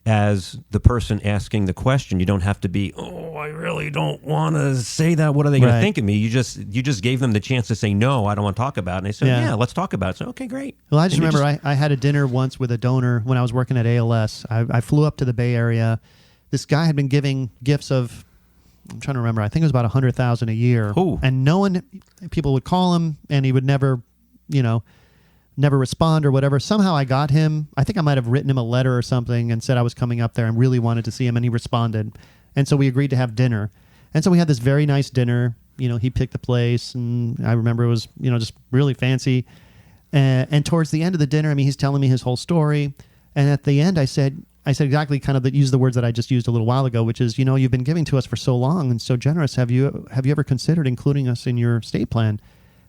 as the person asking the question, you don't have to be, I really don't want to say that. What are they going to think of me? You just gave them the chance to say, no, I don't want to talk about it. And they said, yeah, let's talk about it. So, okay, great. Well, I just remember I had a dinner once with a donor when I was working at ALS. I flew up to the Bay Area. This guy had been giving gifts of, I'm trying to remember, I think it was about $100,000 a year. Ooh. And people would call him and he would never respond or whatever. Somehow I got him. I think I might have written him a letter or something and said I was coming up there and really wanted to see him, and he responded. And so we agreed to have dinner. And so we had this very nice dinner. He picked the place, and I remember it was, just really fancy. And towards the end of the dinner, he's telling me his whole story. And at the end, I said exactly kind of use the words that I just used a little while ago, which is, you've been giving to us for so long and so generous. Have you ever considered including us in your estate plan?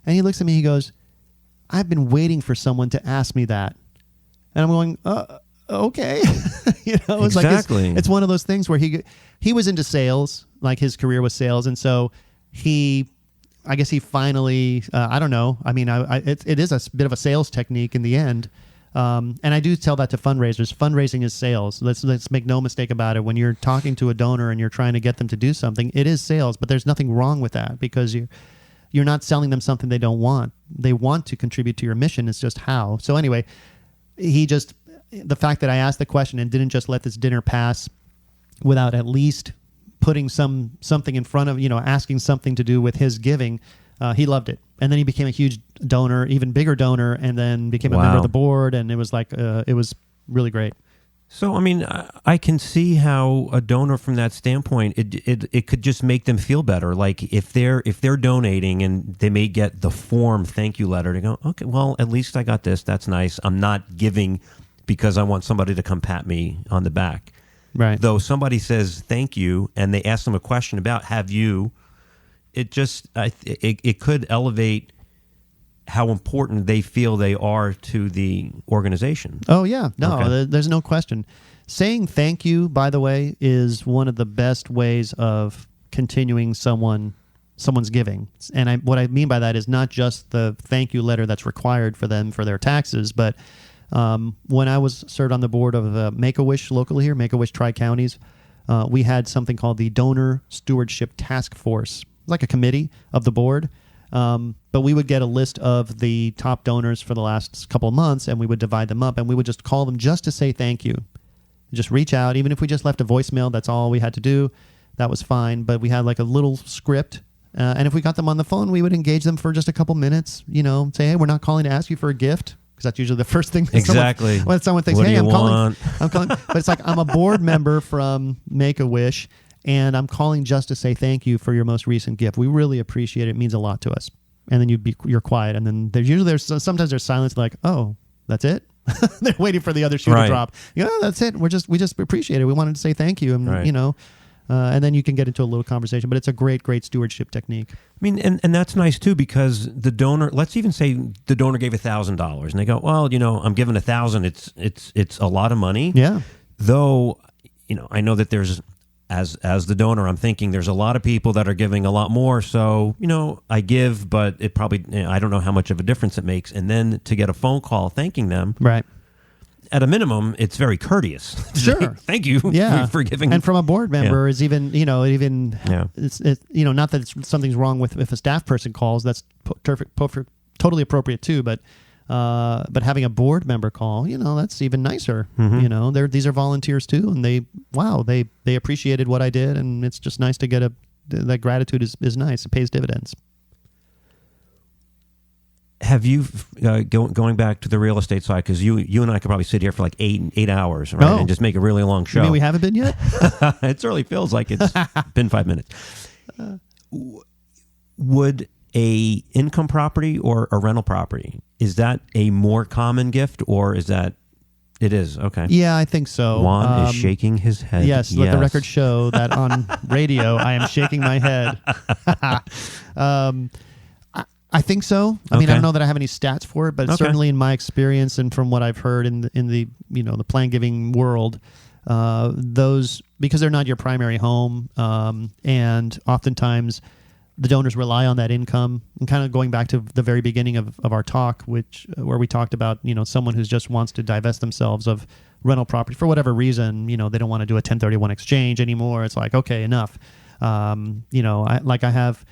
And he looks at me, he goes, I've been waiting for someone to ask me that. And I'm going, okay. It's exactly. Like it's one of those things where he was into sales, like his career was sales. And so I guess he finally, I don't know. It is a bit of a sales technique in the end. And I do tell that to fundraisers. Fundraising is sales. Let's make no mistake about it. When you're talking to a donor and you're trying to get them to do something, it is sales, but there's nothing wrong with that, because you're not selling them something they don't want. They want to contribute to your mission. It's just how. So anyway, the fact that I asked the question and didn't just let this dinner pass without at least putting something in front of, asking something to do with his giving, he loved it. And then he became a huge donor, even bigger donor, and then became a member of the board. And it was it was really great. So, I can see how a donor from that standpoint, it could just make them feel better. Like if they're donating and they may get the form thank you letter, to go, okay, well, at least I got this. That's nice. I'm not giving because I want somebody to come pat me on the back. Right. Though somebody says thank you and they ask them a question about have you, it could elevate how important they feel they are to the organization. Oh, yeah. No, Okay. There's no question. Saying thank you, by the way, is one of the best ways of continuing someone's giving. And what I mean by that is not just the thank you letter that's required for them for their taxes, but when I was served on the board of Make-A-Wish locally here, Make-A-Wish Tri-Counties, we had something called the Donor Stewardship Task Force. It's like a committee of the board. But we would get a list of the top donors for the last couple of months, and we would divide them up, and we would just call them just to say thank you. Just reach out. Even if we just left a voicemail, that's all we had to do. That was fine. But we had like a little script. And if we got them on the phone, we would engage them for just a couple minutes, say, hey, we're not calling to ask you for a gift. Because that's usually the first thing Exactly. when someone thinks, What hey, do you I'm want? calling. But it's like, I'm a board member from Make-A-Wish, and I'm calling just to say thank you for your most recent gift. We really appreciate it. It means a lot to us. And then you're quiet, and then sometimes there's silence, like, oh, that's it. They're waiting for the other shoe to drop. That's it. We just appreciate it. We wanted to say thank you, and and then you can get into a little conversation. But it's a great stewardship technique. And that's nice too, because the donor. Let's even say the donor gave $1,000, and they go, well, I'm giving $1,000. It's a lot of money. Yeah. Though, I know that there's. As the donor, I'm thinking there's a lot of people that are giving a lot more. So, I give, but it probably, I don't know how much of a difference it makes. And then to get a phone call thanking them. Right. At a minimum, it's very courteous. Sure. Thank you for giving. And from a board member is even, it's not that something's wrong with if a staff person calls, that's perfect, totally appropriate too. But having a board member call, that's even nicer. Mm-hmm. These are volunteers too, and they appreciated what I did, and it's just nice to get that gratitude is nice. It pays dividends. Have you, going back to the real estate side, because you and I could probably sit here for like 8 hours, right, and just make a really long show. You mean we haven't been yet? It certainly feels like it's been 5 minutes. Would a income property or a rental property, is that a more common gift, or is that, it is? Okay. Yeah, I think so. Juan is shaking his head. Yes, let the record show that on radio I am shaking my head. I think so. I mean, I don't know that I have any stats for it, but certainly in my experience and from what I've heard in the the plan giving world, those, because they're not your primary home, and oftentimes the donors rely on that income. And kind of going back to the very beginning of our talk, where we talked about someone who just wants to divest themselves of rental property for whatever reason. They don't want to do a 1031 exchange anymore. It's like, okay, enough. I have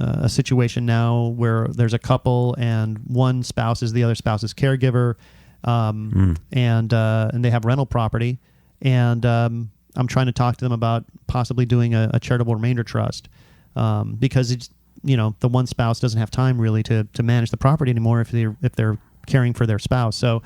a situation now where there's a couple and one spouse is the other spouse's caregiver, and they have rental property, and I'm trying to talk to them about possibly doing a charitable remainder trust, because it's the one spouse doesn't have time really to manage the property anymore if they're caring for their spouse. So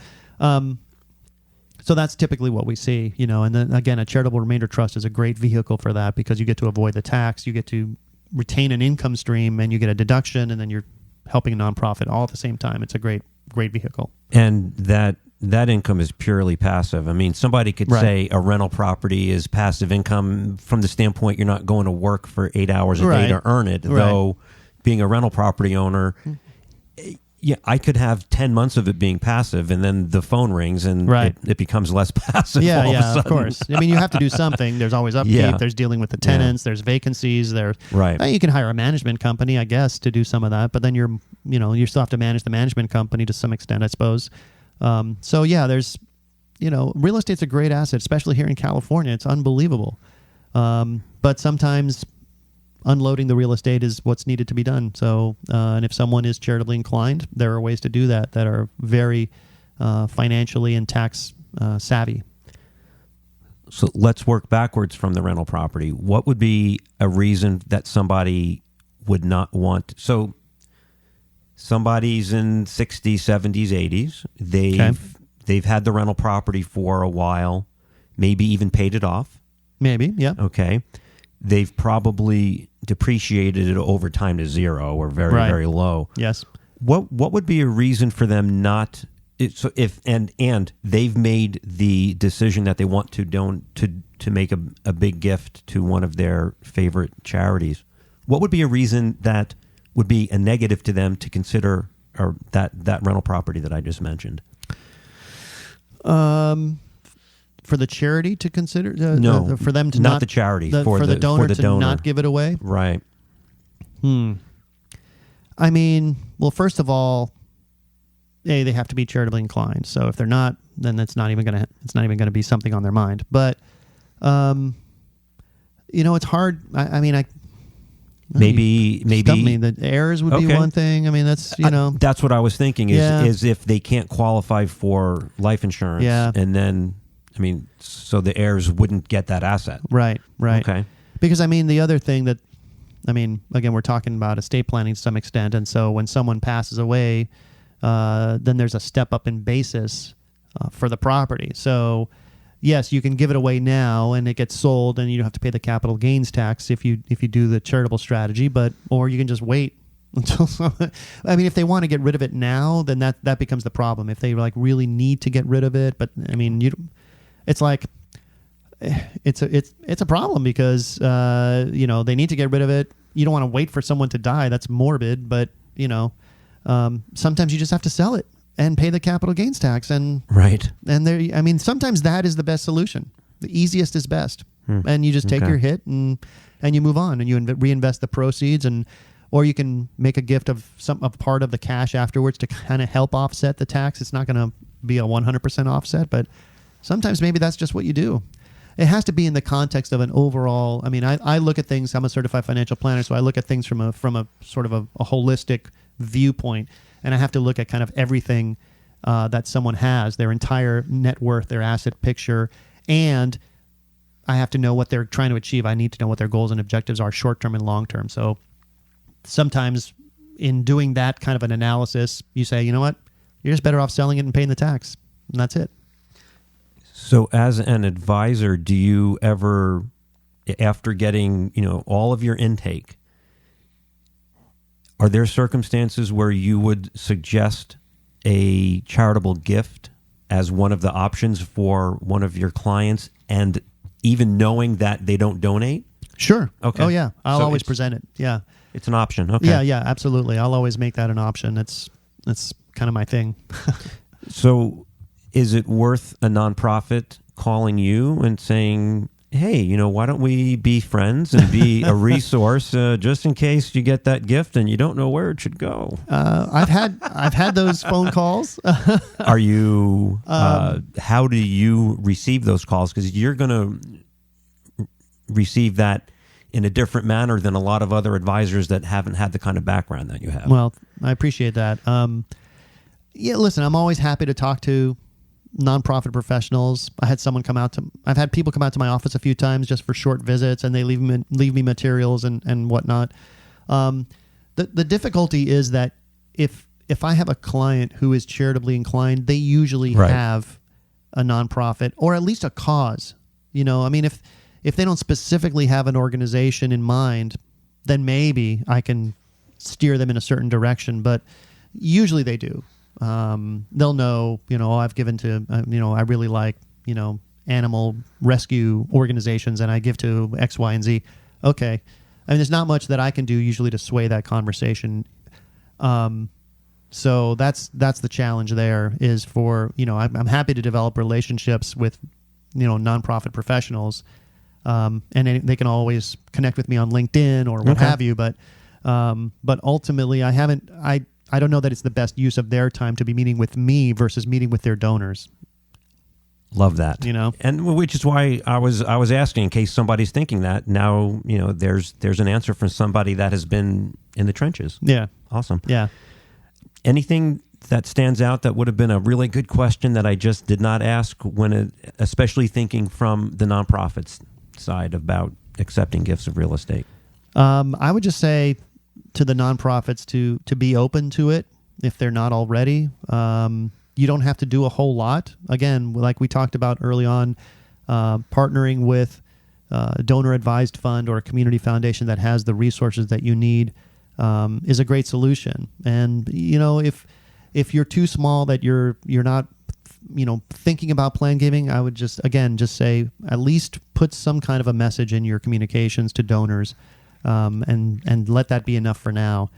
that's typically what we see, and then again, a charitable remainder trust is a great vehicle for that, because you get to avoid the tax, you get to retain an income stream, and you get a deduction, and then you're helping a nonprofit all at the same time. It's a great vehicle. And that income is purely passive. I mean, somebody could say a rental property is passive income from the standpoint you're not going to work for 8 hours a day to earn it. Though being a rental property owner, yeah, I could have 10 months of it being passive, and then the phone rings and it becomes less passive. Yeah, of course. I mean, you have to do something. There's always upkeep. There's dealing with the tenants. There's vacancies. There's you can hire a management company, I guess, to do some of that. But then you still have to manage the management company to some extent, I suppose. So yeah, there's real estate's a great asset, especially here in California. It's unbelievable. But sometimes unloading the real estate is what's needed to be done. So, and if someone is charitably inclined, there are ways to do that are very financially and tax savvy. So let's work backwards from the rental property. What would be a reason that somebody would not want? So somebody's in 60s, 70s, 80s. They've had the rental property for a while, maybe even paid it off. Maybe, yeah. Okay. They've probably depreciated it over time to zero or very, very low. Yes. What would be a reason for them not? And they've made the decision that they want to make a big gift to one of their favorite charities. What would be a reason that would be a negative to them to consider or that rental property that I just mentioned? For the charity to consider? No, for them to not the charity. For the donor to not give it away? Right. I mean, well, first of all, they have to be charitably inclined. So if they're not, then it's not even gonna be something on their mind. But it's hard. Maybe the heirs would be one thing. I mean, that's that's what I was thinking is if they can't qualify for life insurance, and then so the heirs wouldn't get that asset. Right. Okay. Because the other thing that, again, we're talking about estate planning to some extent, and so when someone passes away, then there's a step up in basis for the property. So yes, you can give it away now and it gets sold and you don't have to pay the capital gains tax if you do the charitable strategy, or you can just wait until if they want to get rid of it now, then that becomes the problem. If they really need to get rid of it, but it's like it's a problem because they need to get rid of it. You don't want to wait for someone to die. That's morbid, but sometimes you just have to sell it and pay the capital gains tax, and sometimes that is the best solution. The easiest is best, and you just take your hit and you move on, and you reinvest the proceeds, or you can make a gift of a part of the cash afterwards to kind of help offset the tax. It's not going to be a 100% offset, but sometimes maybe that's just what you do. It has to be in the context of an overall. I look at things. I'm a certified financial planner, so I look at things from a sort of a holistic viewpoint, and I have to look at kind of everything that someone has, their entire net worth, their asset picture, and I have to know what they're trying to achieve. I need to know what their goals and objectives are, short-term and long-term. So sometimes in doing that kind of an analysis, you say, you know what, you're just better off selling it and paying the tax. And that's it. So as an advisor, do you ever, after getting, all of your intake, are there circumstances where you would suggest a charitable gift as one of the options for one of your clients, and even knowing that they don't donate? Sure. Okay. Oh, yeah. I'll So always present it. Yeah. It's an option. Okay. Yeah, absolutely. I'll always make that an option. It's kind of my thing. So is it worth a nonprofit calling you and saying, hey, why don't we be friends and be a resource just in case you get that gift and you don't know where it should go? I've had those phone calls. Are you, how do you receive those calls? Because you're going to receive that in a different manner than a lot of other advisors that haven't had the kind of background that you have. Well, I appreciate that. Yeah, listen, I'm always happy to talk to nonprofit professionals. I've had people come out to my office a few times just for short visits, and they leave me materials and whatnot. The difficulty is that if I have a client who is charitably inclined, they usually have a nonprofit or at least a cause. I mean, if they don't specifically have an organization in mind, then maybe I can steer them in a certain direction. But usually they do. They'll know, I've given to, I really like, animal rescue organizations, and I give to X, Y, and Z. Okay. I mean, there's not much that I can do usually to sway that conversation. So that's the challenge there is for, I'm happy to develop relationships with, nonprofit professionals. And they can always connect with me on LinkedIn or what have you. But ultimately I don't know that it's the best use of their time to be meeting with me versus meeting with their donors. Love that. And which is why I was asking, in case somebody's thinking that. Now, there's an answer from somebody that has been in the trenches. Yeah. Awesome. Yeah. Anything that stands out that would have been a really good question that I just did not ask especially thinking from the nonprofits side about accepting gifts of real estate? I would just say to the nonprofits to be open to it if they're not already. You don't have to do a whole lot. Again, like we talked about early on, partnering with a donor-advised fund or a community foundation that has the resources that you need is a great solution. And if you're too small that you're not thinking about plan giving, I would just say at least put some kind of a message in your communications to donors, and let that be enough for now.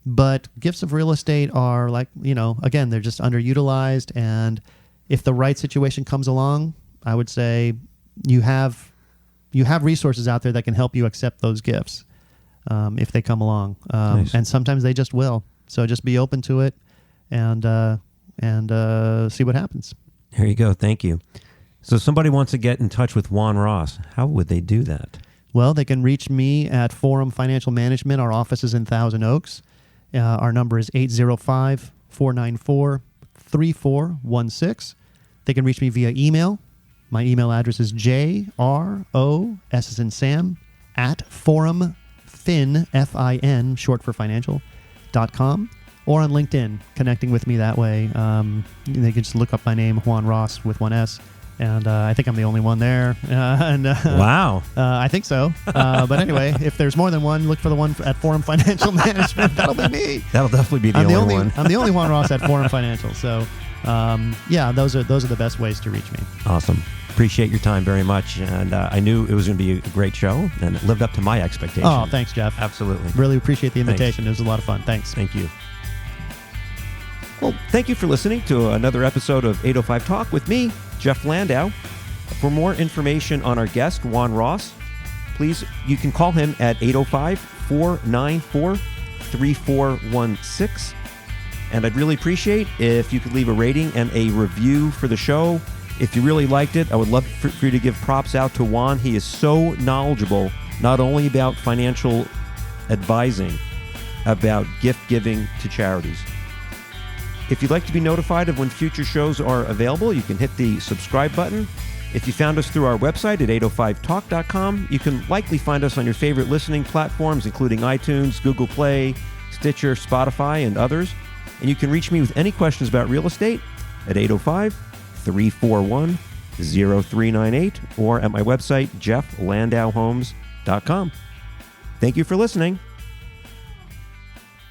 But gifts of real estate are like, again, they're just underutilized. And if the right situation comes along, I would say you have resources out there that can help you accept those gifts if they come along. Nice. And sometimes they just will. So just be open to it and see what happens. There you go. Thank you. So if somebody wants to get in touch with Juan Ros, how would they do that? Well, they can reach me at Forum Financial Management. Our office is in Thousand Oaks. Our number is 805-494-3416. They can reach me via email. My email address is JROS as in Sam at forumfin, F-I-N, short for financial.com, or on LinkedIn, connecting with me that way. They can just look up my name, Juan Ros, with one S. And I think I'm the only one there. Wow. I think so. But anyway, if there's more than one, look for the one at Forum Financial Management. That'll be me. That'll definitely be the only one. I'm the only Juan Ros at Forum Financial. So, those are the best ways to reach me. Awesome. Appreciate your time very much. And I knew it was going to be a great show, and it lived up to my expectations. Oh, thanks, Jeff. Absolutely. Really appreciate the invitation. Thanks. It was a lot of fun. Thanks. Thank you. Well, thank you for listening to another episode of 805 Talk with me, Jeff Landau. For more information on our guest, Juan Ros, please, you can call him at 805-494-3416. And I'd really appreciate if you could leave a rating and a review for the show. If you really liked it, I would love for you to give props out to Juan. He is so knowledgeable, not only about financial advising, about gift giving to charities. If you'd like to be notified of when future shows are available, you can hit the subscribe button If you found us through our website at 805talk.com, you can likely find us on your favorite listening platforms, including iTunes, Google Play, Stitcher, Spotify, and others. And you can reach me with any questions about real estate at 805-341-0398 or at my website, jefflandauhomes.com. Thank you for listening.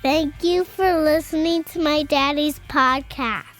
Thank you for listening to my daddy's podcast.